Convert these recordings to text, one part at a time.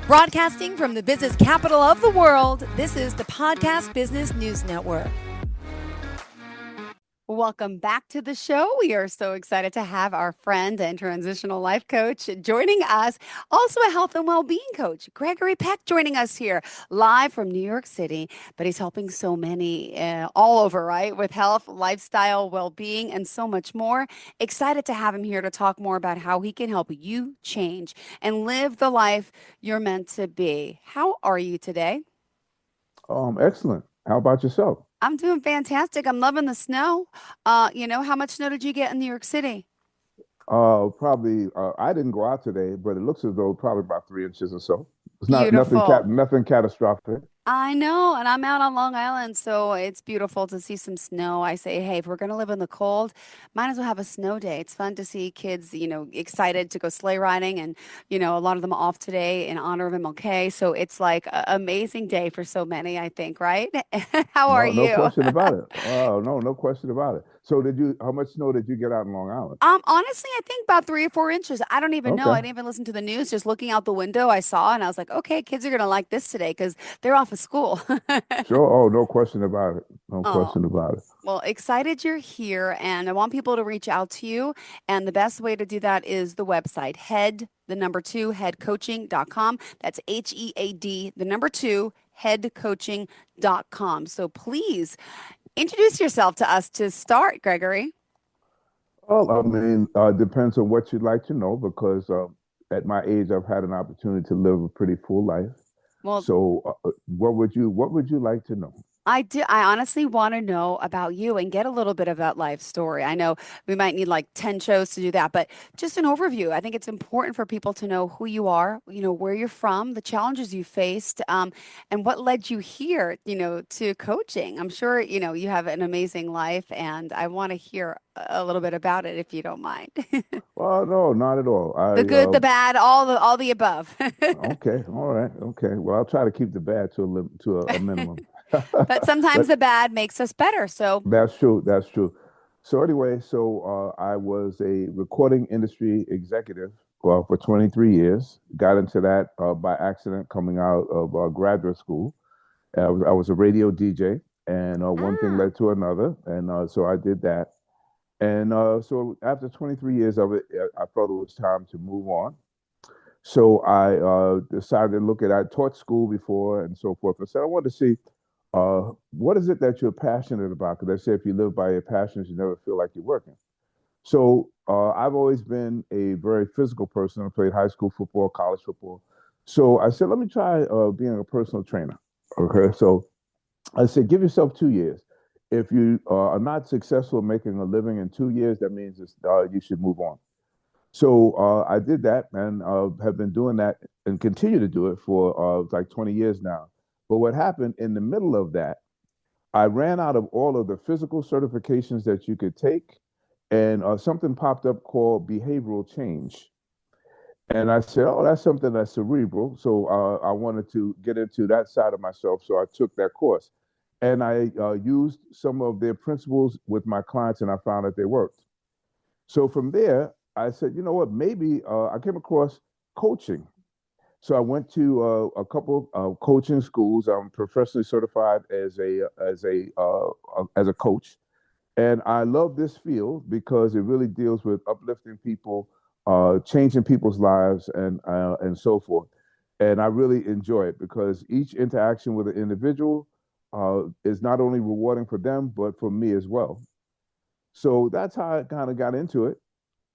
Broadcasting from the business capital of the world, this is the Podcast Business News Network. Welcome back to the show. We are so excited to have our friend and transitional life coach joining us, also a health and well-being coach, Gregory Peck, joining us here live from New York City. But he's helping so many all over, right, with health, lifestyle, well-being, and so much more. Excited to have him here to talk more about how he can help you change and live the life you're meant to be. How are you today? Excellent. How about yourself? I'm doing fantastic. I'm loving the snow. How much snow did you get in New York City? Probably. I didn't go out today, but it looks as though probably about 3 inches or so. It's not Beautiful. nothing catastrophic. I know, and I'm out on Long Island, so it's beautiful to see some snow. I say, hey, if we're going to live in the cold, might as well have a snow day. It's fun to see kids, excited to go sleigh riding, and, a lot of them off today in honor of MLK. So it's like an amazing day for so many, I think, right? How are No you? question about it. Oh, no question about it. So how much snow did you get out in Long Island? Honestly, I think about 3 or 4 inches. I don't even know. I Okay. didn't even listen to the news. Just looking out the window, I saw, and I was like, okay, kids are going to like this today because they're off of school. Sure. Oh, no question about it. No Oh, question about it. well, excited you're here, and I want people to reach out to you. And the best way to do that is the website, the number two, headcoaching.com. That's HEAD, the number two, headcoaching.com. So please introduce yourself to us to start, Gregory. Well, I mean, depends on what you'd like to know because at my age, I've had an opportunity to live a pretty full life. Well, So, what would you like to know? I do. I honestly want to know about you and get a little bit of that life story. I know we might need like 10 shows to do that, but just an overview. I think it's important for people to know who you are, where you're from, the challenges you faced, and what led you here, to coaching. I'm sure, you have an amazing life, and I want to hear a little bit about it if you don't mind. Well, no, not at all. The good, the bad, all the above. Okay, all right, okay. Well, I'll try to keep the bad to a minimum. But sometimes But the bad makes us better. So, that's true. That's true. So anyway, I was a recording industry executive for 23 years. Got into that by accident coming out of graduate school. I was a radio DJ, and one thing ah. led to another, and so I did that. And so after 23 years of it, I felt it was time to move on. So I decided to look at, I taught school before and so forth. I said, I wanted to see what is it that you're passionate about? Because they say if you live by your passions, you never feel like you're working. So I've always been a very physical person. I played high school football, college football. So I said, let me try being a personal trainer. Okay. So I said, give yourself 2 years. If you are not successful making a living in 2 years, that means you should move on. So I did that and have been doing that and continue to do it for like 20 years now. But what happened in the middle of that, I ran out of all of the physical certifications that you could take, and something popped up called behavioral change. And I said, oh, that's something that's cerebral. So I wanted to get into that side of myself. So I took that course. And I used some of their principles with my clients, and I found that they worked. So from there, I said, you know what, maybe I came across coaching. So I went to a couple of coaching schools. I'm professionally certified as a coach, and I love this field because it really deals with uplifting people, changing people's lives, and so forth. And I really enjoy it because each interaction with an individual is not only rewarding for them but for me as well. So that's how I kind of got into it,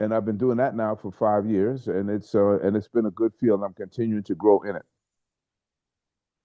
and I've been doing that now for 5 years, and it's been a good field. And I'm continuing to grow in it.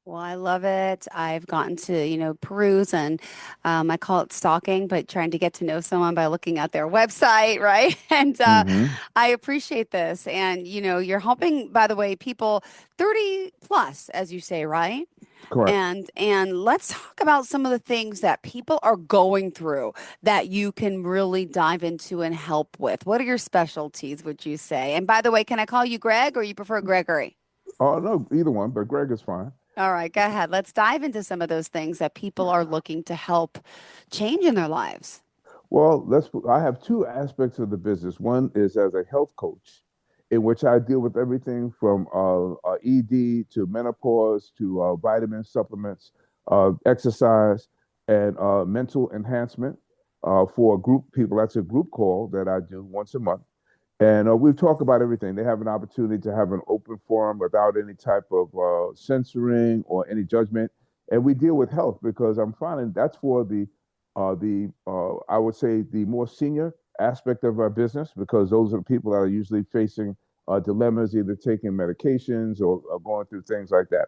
Well, I love it. I've gotten to, peruse and I call it stalking, but trying to get to know someone by looking at their website, right? And Hmm. I appreciate this. And, you're helping, by the way, people 30 plus, as you say, right? Correct. And let's talk about some of the things that people are going through that you can really dive into and help with. What are your specialties, would you say? And by the way, can I call you Greg or you prefer Gregory? Oh no, either one, but Greg is fine. All right, go ahead. Let's dive into some of those things that people are looking to help change in their lives. Well, I have two aspects of the business. One is as a health coach, in which I deal with everything from ED to menopause to vitamin supplements, exercise, and mental enhancement for a group people. That's a group call that I do once a month. And we talk about everything. They have an opportunity to have an open forum without any type of censoring or any judgment. And we deal with health because I'm finding that's for the I would say the more senior aspect of our business because those are the people that are usually facing dilemmas, either taking medications or going through things like that.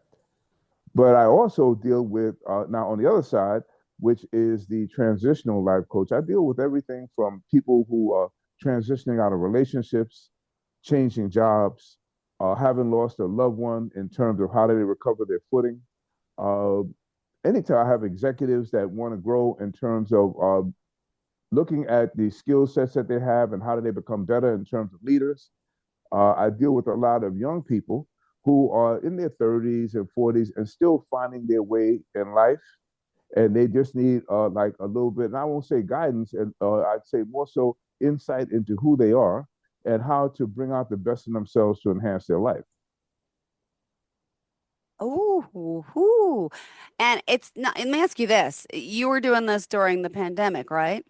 But I also deal with now on the other side, which is the transitional life coach. I deal with everything from people who are transitioning out of relationships, changing jobs, having lost a loved one in terms of how do they recover their footing. Uh, Anytime I have executives that want to grow in terms of looking at the skill sets that they have and how do they become better in terms of leaders. I deal with a lot of young people who are in their 30s and 40s and still finding their way in life. And they just need like a little bit, and I won't say guidance, and I'd say more so insight into who they are and how to bring out the best in themselves to enhance their life. Ooh. And it's not, let me ask you this. You were doing this during the pandemic, right?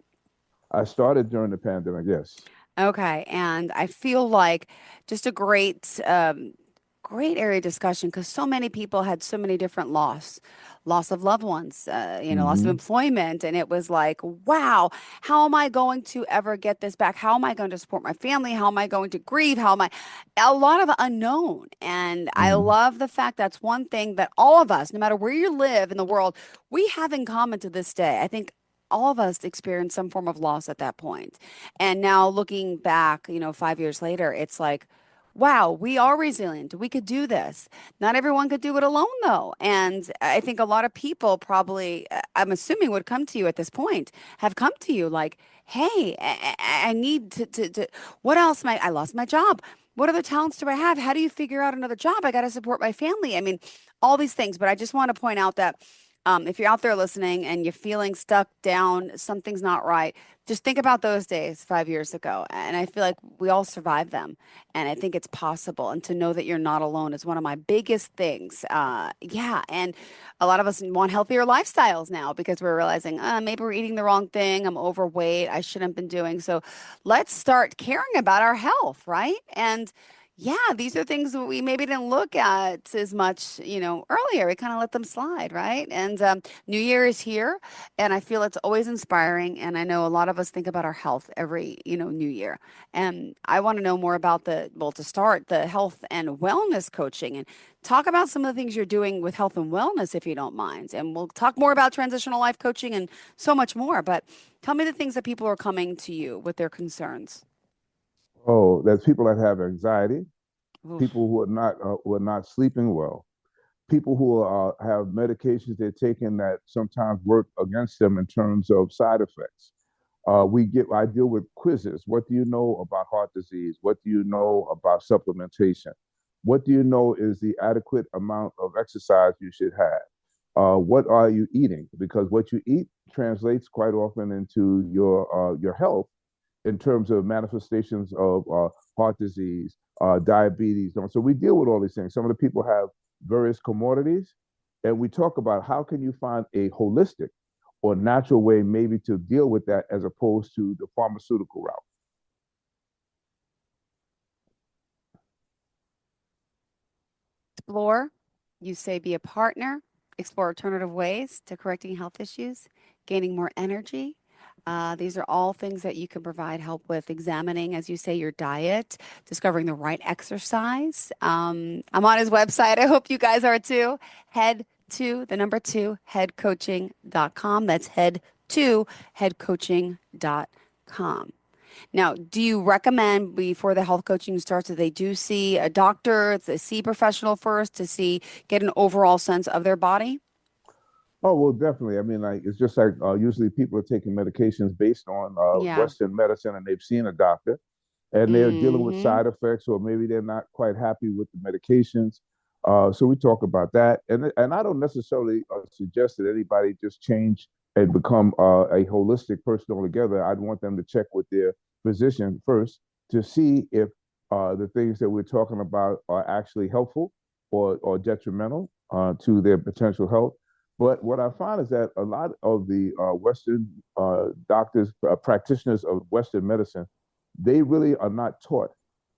I started during the pandemic, yes. Okay, and I feel like just a great area of discussion because so many people had so many different loss of loved ones, loss of Hmm. employment, and it was like, wow, how am I going to ever get this back? How am I going to support my family? How am I going to grieve? How am I? A lot of unknown, and I Hmm. love the fact that's one thing that all of us, no matter where you live in the world, we have in common to this day. I think all of us experience some form of loss at that point. And now looking back, 5 years later, it's like, wow, we are resilient. We could do this. Not everyone could do it alone, though. And I think a lot of people probably, I'm assuming, would come to you at this point, have come to you like, hey, I need to, what else? I lost my job. What other talents do I have? How do you figure out another job? I got to support my family. I mean, all these things. But I just want to point out that if you're out there listening and you're feeling stuck down, something's not right, just think about those days 5 years ago. And I feel like we all survived them. And I think it's possible. And to know that you're not alone is one of my biggest things. Yeah. And a lot of us want healthier lifestyles now because we're realizing, maybe we're eating the wrong thing. I'm overweight. I shouldn't have been doing. So let's start caring about our health, right? And yeah, these are things that we maybe didn't look at as much, earlier. We kind of let them slide, right? And New Year is here, and I feel it's always inspiring. And I know a lot of us think about our health every, New Year. And I want to know more about to start, the health and wellness coaching and talk about some of the things you're doing with health and wellness, if you don't mind. And we'll talk more about transitional life coaching and so much more. But tell me the things that people are coming to you with their concerns. Oh, there's people that have anxiety, Oof. people who are not sleeping well, people who have medications they're taking that sometimes work against them in terms of side effects. I deal with quizzes. What do you know about heart disease? What do you know about supplementation? What do you know is the adequate amount of exercise you should have? What are you eating? Because what you eat translates quite often into your health in terms of manifestations of heart disease, diabetes. So we deal with all these things. Some of the people have various commodities, and we talk about how can you find a holistic or natural way maybe to deal with that as opposed to the pharmaceutical route. Explore, you say be a partner, explore alternative ways to correcting health issues, gaining more energy. These are all things that you can provide help with examining, as you say, your diet, discovering the right exercise. I'm on his website. I hope you guys are too. Head to the number two, headcoaching.com. That's head to headcoaching.com. Now, do you recommend before the health coaching starts that they do see a doctor, to see a professional first to get an overall sense of their body? Oh, well, definitely. I mean, like, it's just like usually people are taking medications based on Yeah. Western medicine and they've seen a doctor and they're dealing with Mm-hmm. side effects or maybe they're not quite happy with the medications. So we talk about that. And I don't necessarily suggest that anybody just change and become a holistic person altogether. I'd want them to check with their physician first to see if the things that we're talking about are actually helpful or detrimental to their potential health. But what I found is that a lot of the Western doctors, practitioners of Western medicine, they really are not taught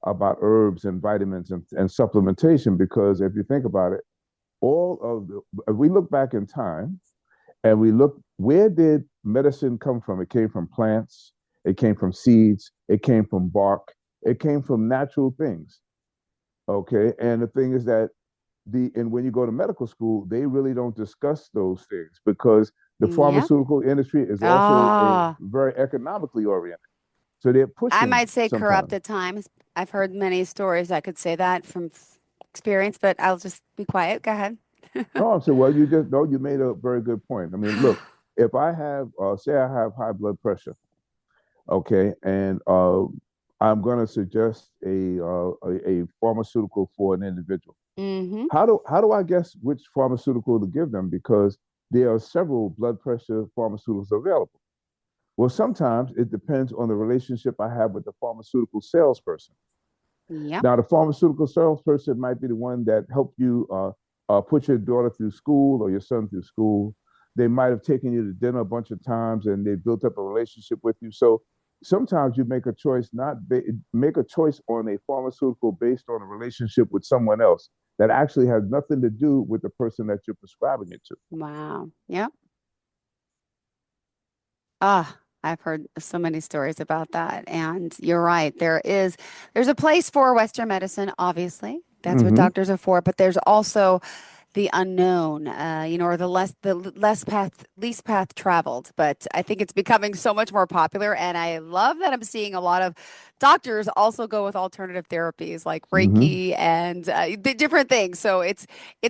about herbs and vitamins and supplementation because if you think about it, all of the, if we look back in time and we look, where did medicine come from? It came from plants, it came from seeds, it came from bark, it came from natural things. Okay. And the thing is that and when you go to medical school, they really don't discuss those things because the Yep. pharmaceutical industry is also a Ah, very economically oriented. So they're I pushing might say corrupt sometimes. at times. I've heard many stories. I could say that from experience, but I'll just be quiet. Go ahead. No, so well, you just no, you made a very good point. I mean, look, if I have, say, I have high blood pressure, okay, and I'm going to suggest a pharmaceutical for an individual. Mm-hmm. How do I guess which pharmaceutical to give them? Because there are several blood pressure pharmaceuticals available. Well, sometimes it depends on the relationship I have with the pharmaceutical salesperson. Yep. Now, the pharmaceutical salesperson might be the one that helped you put your daughter through school or your son through school. They might have taken you to dinner a bunch of times and they built up a relationship with you. So sometimes you make a choice, make a choice on a pharmaceutical based on a relationship with someone else that actually has nothing to do with the person that you're prescribing it to. Wow. Yep. Ah, I've heard so many stories about that. And you're right. There's a place for Western medicine, obviously. That's what Mm-hmm. doctors are for, but there's also the unknown, or the less path, least path traveled. But I think it's becoming so much more popular, and I love that I'm seeing a lot of doctors also go with alternative therapies like Mm-hmm. Reiki and different things. So it's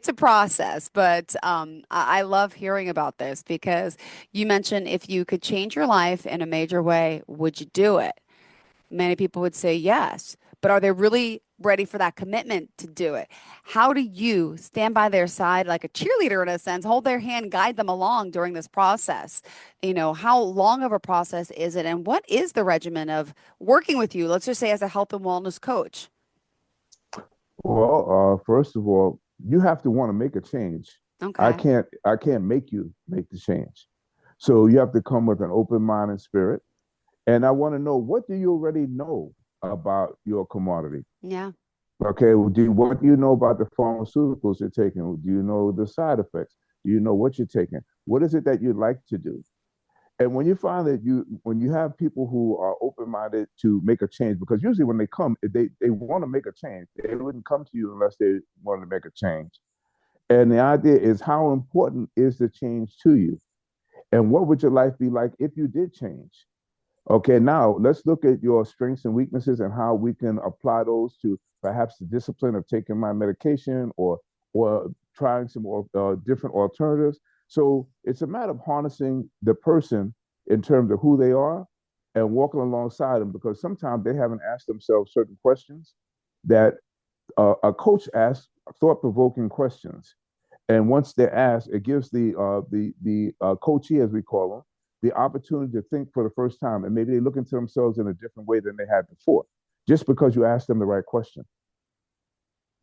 a process, but I love hearing about this because you mentioned if you could change your life in a major way, would you do it? Many people would say yes, but are they really ready for that commitment to do it? How do you stand by their side like a cheerleader in a sense, hold their hand, guide them along during this process? How long of a process is it? And what is the regimen of working with you? Let's just say as a health and wellness coach. Well, first of all, you have to want to make a change. I Okay. can't I can't make you make the change. So you have to come with an open mind and spirit. And I want to know, what do you already know about your commodity? Yeah. Okay, well, what do you know about the pharmaceuticals you're taking? Do you know the side effects? Do you know what you're taking? What is it that you'd like to do? And when you find that when you have people who are open-minded to make a change, because usually when they come, they want to make a change. They wouldn't come to you unless they wanted to make a change. And the idea is, how important is the change to you? And what would your life be like if you did change? Okay, now let's look at your strengths and weaknesses and how we can apply those to perhaps the discipline of taking my medication or trying some different alternatives. So it's a matter of harnessing the person in terms of who they are and walking alongside them because sometimes they haven't asked themselves certain questions that a coach asks thought-provoking questions. And once they're asked, it gives the coachee, as we call them, the opportunity to think for the first time, and maybe they look into themselves in a different way than they had before, just because you asked them the right question.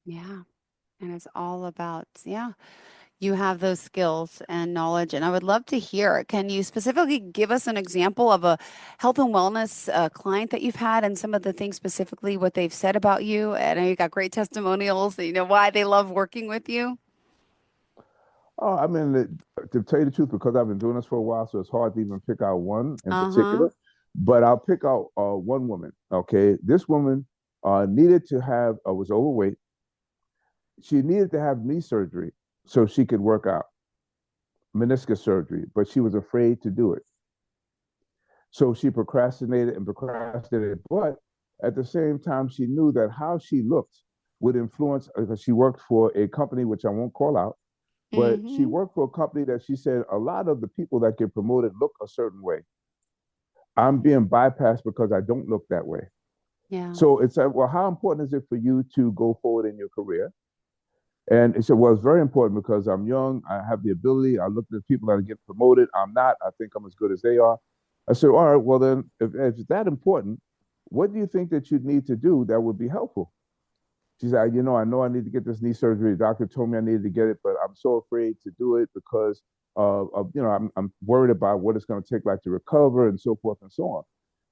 Yeah. And it's all about, yeah, you have those skills and knowledge, and I would love to hear it. Can you specifically give us an example of a health and wellness client that you've had and some of the things specifically what they've said about you? And I know you got great testimonials, why they love working with you. Oh, I mean, to tell you the truth, because I've been doing this for a while, so it's hard to even pick out one in Uh-huh. particular. But I'll pick out one woman. Okay, this woman needed to have was overweight. She needed to have knee surgery so she could work out, meniscus surgery, but she was afraid to do it. So she procrastinated and procrastinated. But at the same time, she knew that how she looked would influence, because she worked for a company, which I won't call out, but she Mm-hmm. worked for a company that she said a lot of the people that get promoted look a certain way. I'm being bypassed because I don't look that way. Yeah. So it's well, how important is it for you to go forward in your career? And it said, well, it's very important because I'm young. I have the ability. I look at the people that are getting promoted. I'm not. I think I'm as good as they are. I said, all right, well, then, if it's that important, what do you think that you'd need to do that would be helpful? She said, I know I need to get this knee surgery. The doctor told me I needed to get it, but I'm so afraid to do it because I'm worried about what it's going to take like to recover and so forth and so on.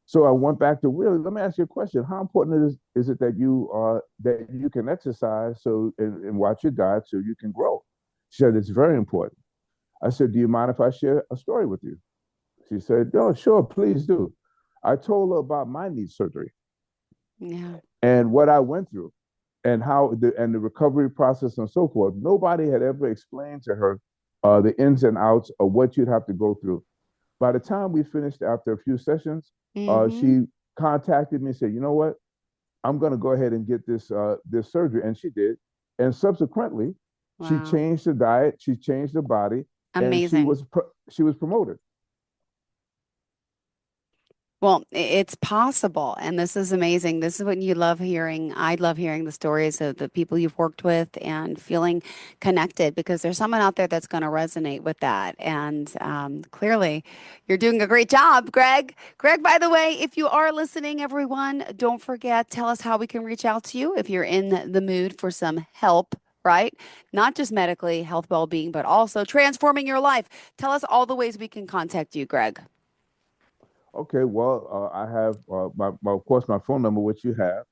So I went back to, really, let me ask you a question. How important is it that you can exercise and watch your diet so you can grow? She said, it's very important. I said, do you mind if I share a story with you? She said, oh, sure, please do. I told her about my knee surgery Yeah. and what I went through and the recovery process and so forth. Nobody had ever explained to her the ins and outs of what you'd have to go through. By the time we finished after a few sessions, Mm-hmm. she contacted me and said, you know what? I'm going to go ahead and get this surgery. And she did. And subsequently, she Wow. changed the diet, she changed the body, and Amazing. she was promoted. Well, it's possible, and this is amazing. This is what you love hearing. I love hearing the stories of the people you've worked with and feeling connected because there's someone out there that's going to resonate with that. And clearly, you're doing a great job, Greg. Greg, by the way, if you are listening, everyone, don't forget, tell us how we can reach out to you if you're in the mood for some help. Right? Not just medically, health, well being, but also transforming your life. Tell us all the ways we can contact you, Greg. Okay, well, I have of course, my phone number, which you have.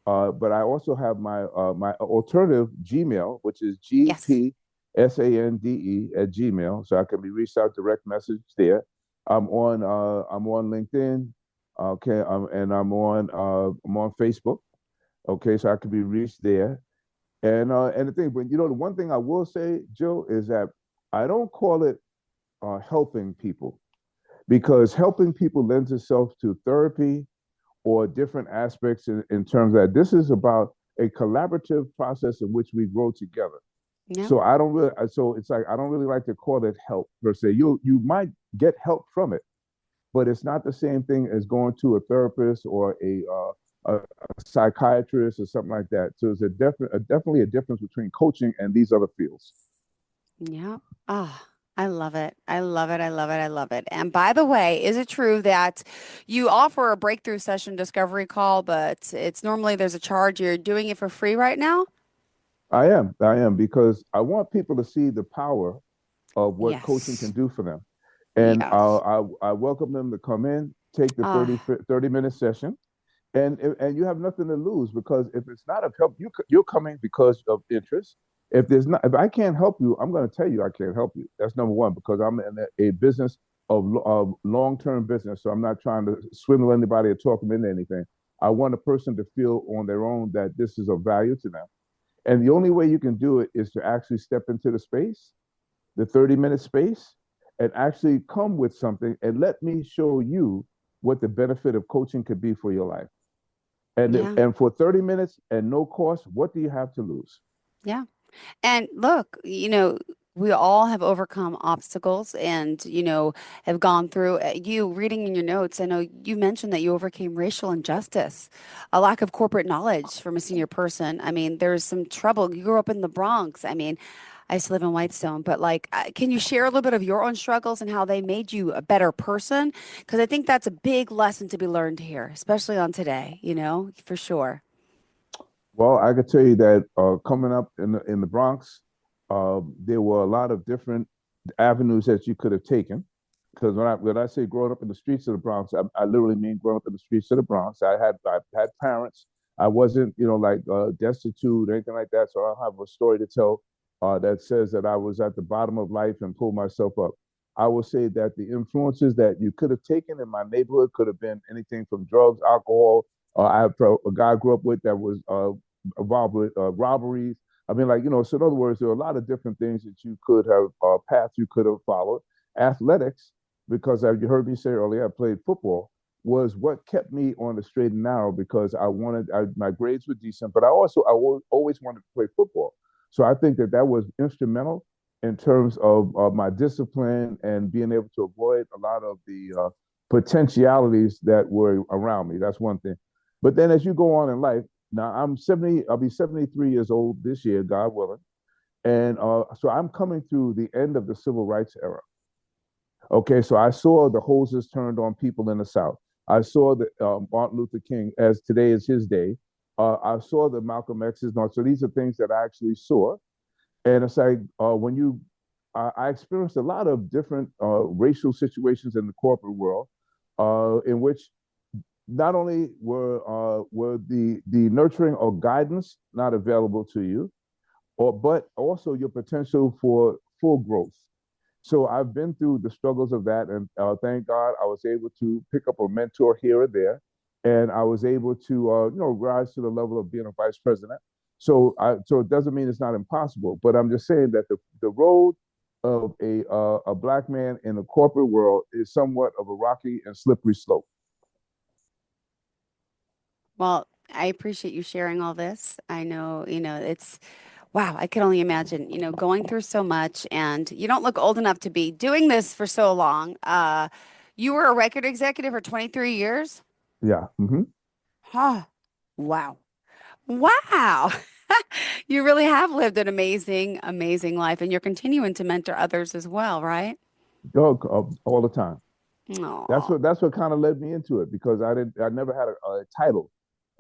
But I also have my alternative Gmail, which is Yes. gpsande@gmail, so I can be reached out direct message there. I'm on LinkedIn, okay, and I'm on Facebook, okay, so I can be reached there. And the thing, but the one thing I will say, Joe, is that I don't call it helping people because helping people lends itself to therapy or different aspects in terms of that. This is about a collaborative process in which we grow together. Yeah. So I don't really, so it's like I don't really like to call it help per se. You might get help from it, but it's not the same thing as going to a therapist or a psychiatrist or something like that. So it's definitely a difference between coaching and these other fields. Yeah. Ah, I love it. I love it. I love it. I love it. And by the way, is it true that you offer a breakthrough session discovery call, but it's normally there's a charge? You're doing it for free right now? I am because I want people to see the power of what coaching can Yes. do for them. And Yes. I welcome them to come in, take the Ah, 30-minute session, and you have nothing to lose because if it's not of help, you're coming because of interest. If I can't help you, I'm going to tell you I can't help you. That's number one because I'm in a business of long-term business, so I'm not trying to swindle anybody or talk them into anything. I want a person to feel on their own that this is of value to them. And the only way you can do it is to actually step into the space, the 30-minute space, and actually come with something and let me show you what the benefit of coaching could be for your life. yeah. And for 30 minutes and no cost, what do you have to lose? Yeah. And look, we all have overcome obstacles and, have gone through you reading in your notes. I know you mentioned that you overcame racial injustice, a lack of corporate knowledge from a senior person. I mean, there's some trouble. You grew up in the Bronx. I mean, I used to live in Whitestone, but like, can you share a little bit of your own struggles and how they made you a better person? Because I think that's a big lesson to be learned here, especially on today, for sure. Well, I could tell you that coming up in the Bronx, there were a lot of different avenues that you could have taken. Because when I say growing up in the streets of the Bronx, I literally mean growing up in the streets of the Bronx. I had parents. I wasn't like destitute or anything like that. So I don't have a story to tell that says that I was at the bottom of life and pulled myself up. I will say that the influences that you could have taken in my neighborhood could have been anything from drugs, alcohol. I have a guy I grew up with that was involved with robberies. I mean, so in other words, there are a lot of different things that you could have, paths you could have followed. Athletics, because as you heard me say earlier, I played football, was what kept me on the straight and narrow because my grades were decent, but always wanted to play football. So I think that was instrumental in terms of my discipline and being able to avoid a lot of the potentialities that were around me. That's one thing. But then as you go on in life, now I'm 70, I'll be 73 years old this year, God willing. And so I'm coming through the end of the civil rights era. Okay, so I saw the hoses turned on people in the South. I saw that Martin Luther King, as today is his day. I saw the Malcolm X's. So these are things that I actually saw. And it's like when I experienced a lot of different racial situations in the corporate world, in which not only were the nurturing or guidance not available to you, but also your potential for full growth. So I've been through the struggles of that, and thank God I was able to pick up a mentor here or there, and I was able to rise to the level of being a vice president. So it doesn't mean it's not impossible, but I'm just saying that the road of a black man in the corporate world is somewhat of a rocky and slippery slope. Well, I appreciate you sharing all this. I know, it's wow, I can only imagine, going through so much and you don't look old enough to be doing this for so long. You were a record executive for 23 years? Yeah. Huh. Wow. Wow. You really have lived an amazing, amazing life and you're continuing to mentor others as well, right? Dog, all the time. That's Oh, what kind of led me into it because I never had a title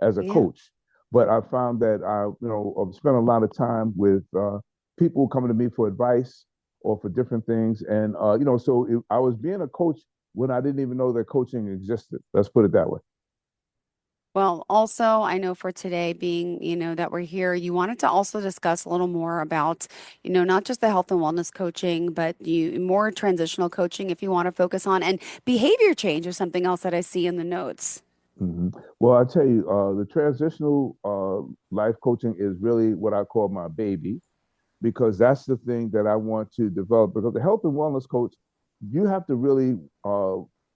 as a yeah. coach, but I found that I've spent a lot of time with people coming to me for advice or for different things, and I was being a coach when I didn't even know that coaching existed. Let's put it that way. Well, also, I know for today being, that we're here, you wanted to also discuss a little more about, not just the health and wellness coaching, but you more transitional coaching if you want to focus on and behavior change is something else that I see in the notes. hmm Well, I tell you, the transitional life coaching is really what I call my baby because that's the thing that I want to develop. Because the health and wellness coach, you have to really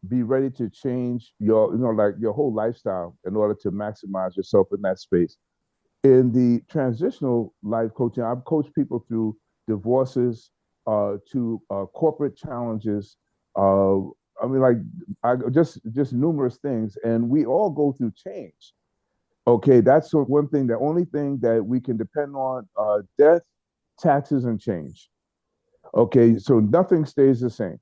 be ready to change like your whole lifestyle in order to maximize yourself in that space. In the transitional life coaching, I've coached people through divorces, to corporate challenges. Uh, I mean, like I just numerous things, and we all go through change. Okay, that's one thing. The only thing that we can depend on: death, taxes, and change. Okay, so nothing stays the same.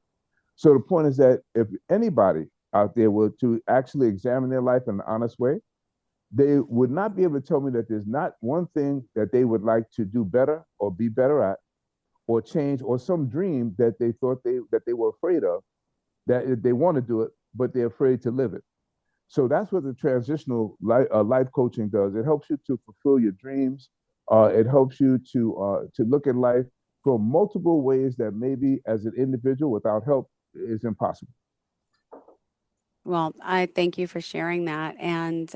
So the point is that if anybody out there were to actually examine their life in an honest way, they would not be able to tell me that there's not one thing that they would like to do better or be better at or change or some dream that they thought they were afraid of that they want to do it but they're afraid to live it. So that's what the transitional life coaching does. It helps you to fulfill your dreams. It helps you to look at life from multiple ways that maybe as an individual without help is impossible. Well, I thank you for sharing that. And,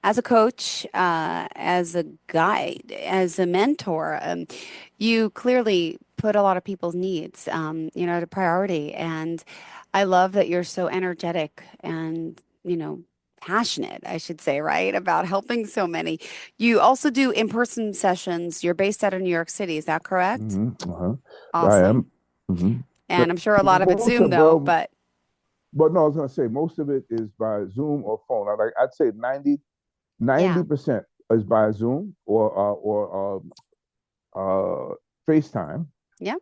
as a coach, as a guide, as a mentor, you clearly put a lot of people's needs, at a priority. And I love that you're so energetic and, passionate, I should say, right, about helping so many. You also do in-person sessions. You're based out of New York City, is that correct? Uh-huh. I am. Awesome. hmm And I'm sure a lot of it's Most Zoom of though, but but no, I was going to say most of it is by Zoom or phone. I'd say yeah. 90% is by Zoom or FaceTime. Yeah.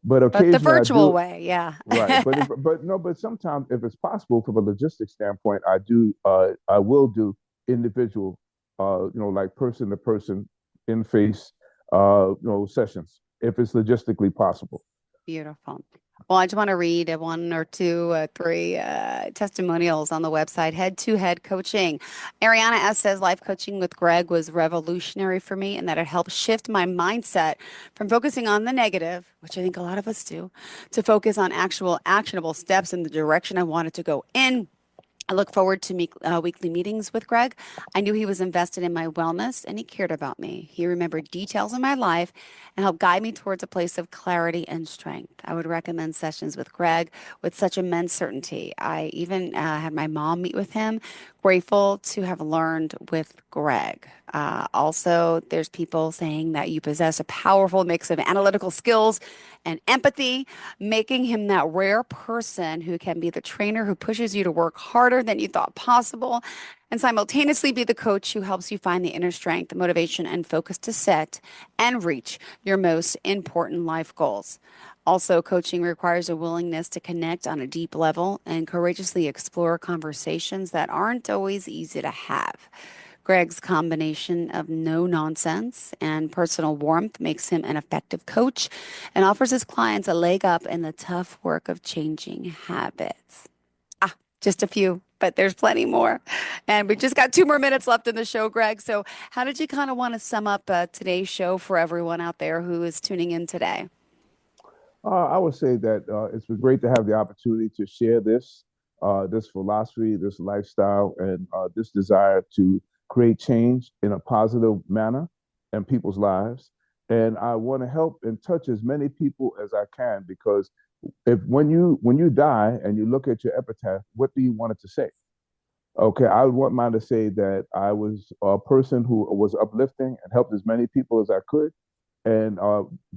But But the occasionally I virtual do. way, yeah. Right, but sometimes if it's possible from a logistics standpoint, I will do individual, like person to person, in face, sessions if it's logistically possible. Beautiful. Well, I just want to read one or two, three testimonials on the website, Head2Head Coaching. Ariana S. says, life coaching with Greg was revolutionary for me and that it helped shift my mindset from focusing on the negative, which I think a lot of us do, to focus on actual actionable steps in the direction I wanted to go in. I look forward to weekly meetings with Greg. I knew he was invested in my wellness and he cared about me. He remembered details in my life and helped guide me towards a place of clarity and strength. I would recommend sessions with Greg with such immense certainty. I even had my mom meet with him. Grateful to have learned with Greg. Also, there's people saying that you possess a powerful mix of analytical skills and empathy, making him that rare person who can be the trainer who pushes you to work harder than you thought possible and simultaneously be the coach who helps you find the inner strength, motivation, and focus to set and reach your most important life goals. Also, coaching requires a willingness to connect on a deep level and courageously explore conversations that aren't always easy to have. Greg's combination of no nonsense and personal warmth makes him an effective coach and offers his clients a leg up in the tough work of changing habits. Just a few, but there's plenty more. And we've just got 2 more minutes left in the show, Greg. So, how did you kind of want to sum up today's show for everyone out there who is tuning in today? I would say that it's been great to have the opportunity to share this philosophy, this lifestyle, and this desire to create change in a positive manner in people's lives. And I want to help and touch as many people as I can because if when you die and you look at your epitaph, what do you want it to say? Okay, I would want mine to say that I was a person who was uplifting and helped as many people as I could and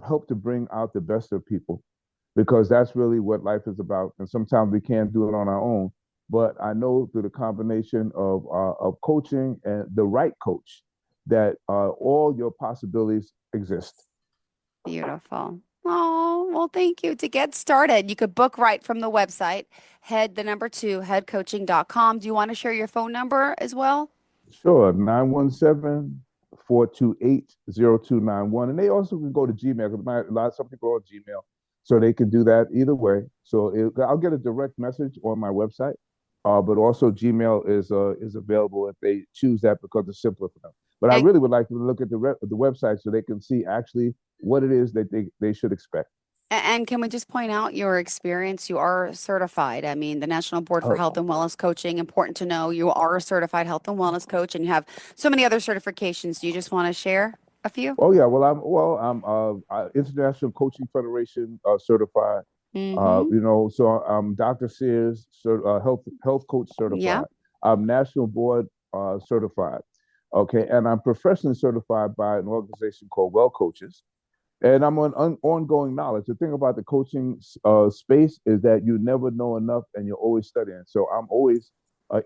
help to bring out the best of people because that's really what life is about. And sometimes we can't do it on our own. But I know through the combination of coaching and the right coach that all your possibilities exist. Beautiful. Oh, well, thank you. To get started, you could book right from the website, the number two, headcoaching.com. Do you want to share your phone number as well? Sure, 917-428-0291. And they also can go to Gmail because some people are on Gmail, so they can do that either way. So I'll get a direct message on my website, but also Gmail is available if they choose that because it's simpler for them. But I And really would like to look at the website so they can see actually what it is that they should expect. And can we just point out your experience? You are certified. I mean, the National Board for Health Oh, and Wellness Coaching, important to know you are a certified health and wellness coach and you have so many other certifications. Do you just want to share a few? oh yeah, I'm International Coaching Federation certified. Mm-hmm. So I'm Dr. Sears health coach Yeah. certified. I'm National Board certified. Okay, and I'm professionally certified by an organization called Well Coaches. And I'm on ongoing knowledge. The thing about the coaching space is that you never know enough, and you're always studying. So I'm always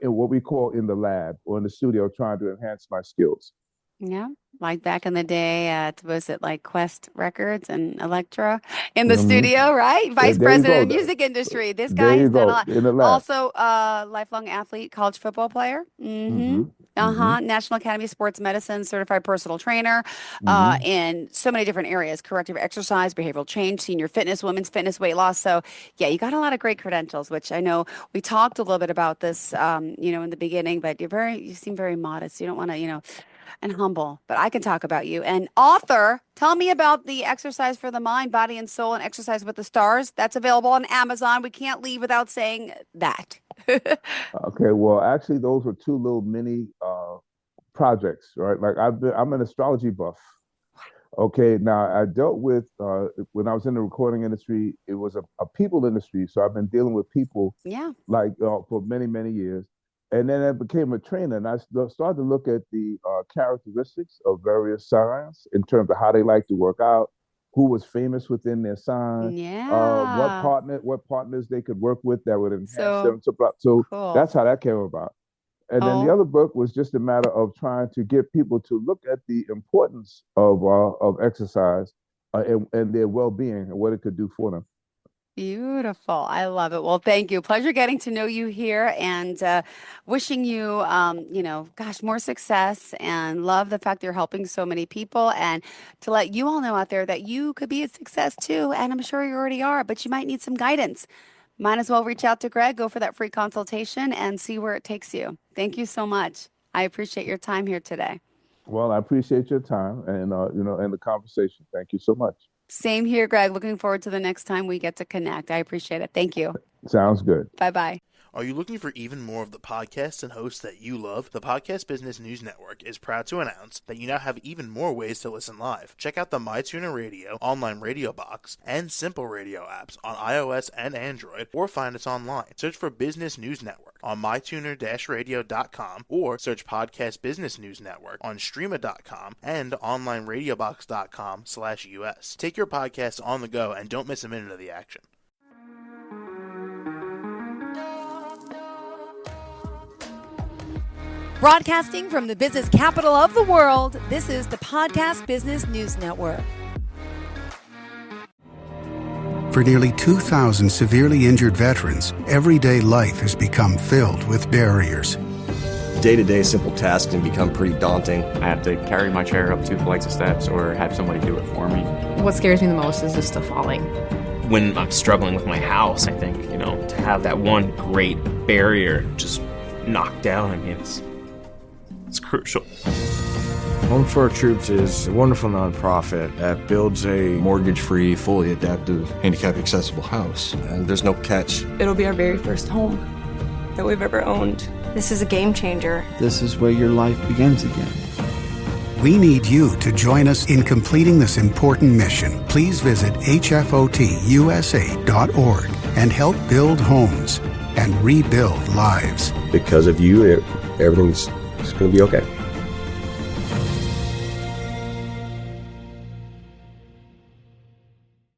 in what we call in the lab or in the studio, trying to enhance my skills. Yeah. Like back in the day at, was it like Quest Records and Elektra in the Hmm. studio, right? Vice There you president go. of music industry. This guy There you has done a go. lot. In the lab. Also, lifelong athlete, college football player. Mm-hmm. Hmm. Hmm. National Academy of Sports Medicine, certified personal trainer, Hmm. in so many different areas, corrective exercise, behavioral change, senior fitness, women's fitness, weight loss. So yeah, you got a lot of great credentials, which I know we talked a little bit about this, in the beginning, but you seem very modest. You don't want to, and humble, but I can talk about you. And author, tell me about the exercise for the mind, body, and soul, and exercise with the stars. That's available on Amazon. We can't leave without saying that. Okay. Well, actually, those were two little mini projects, right? Like I'm an astrology buff. Okay, now I dealt with when I was in the recording industry, it was a people industry. So I've been dealing with people Yeah. like for many, many years. And then I became a trainer and started to look at the characteristics of various signs in terms of how they like to work out, who was famous within their sign, Yeah. what partners they could work with that would enhance So them. So cool. that's how that came about. And then the Oh, other book was just a matter of trying to get people to look at the importance of exercise and their well-being and what it could do for them. beautiful. I love it. Well, thank you. Pleasure getting to know you here and wishing you, gosh, more success and love the fact that you're helping so many people and to let you all know out there that you could be a success too. And I'm sure you already are, but you might need some guidance. Might as well reach out to Greg, go for that free consultation and see where it takes you. Thank you so much. I appreciate your time here today. Well, I appreciate your time and and the conversation. Thank you so much. Same here, Greg. Looking forward to the next time we get to connect. I appreciate it. Thank you. Sounds good. Bye bye. Are you looking for even more of the podcasts and hosts that you love? The Podcast Business News Network is proud to announce that you now have even more ways to listen live. Check out the mytuner-radio, online radio box, and Simple Radio apps on iOS and Android, or find us online. Search for Business News Network on mytuner-radio.com or search Podcast Business News Network on streama.com and onlineradiobox.com/US. Take your podcast on the go and don't miss a minute of the action. Broadcasting from the business capital of the world, this is the Podcast Business News Network. For nearly 2,000 severely injured veterans, everyday life has become filled with barriers. Day-to-day simple tasks can become pretty daunting. I have to carry my chair up 2 flights of steps or have somebody do it for me. What scares me the most is just the falling. When I'm struggling with my house, I think, to have that one great barrier just knocked down, it's crucial. Home for Our Troops is a wonderful nonprofit that builds a Mortgage-free, fully adaptive, handicap-accessible house. And there's no catch. It'll be our very first home that we've ever owned. This is a game changer. This is where your life begins again. We need you to join us in completing this important mission. Please visit hfotusa.org and help build homes and rebuild lives. Because of you, everything's going to be okay.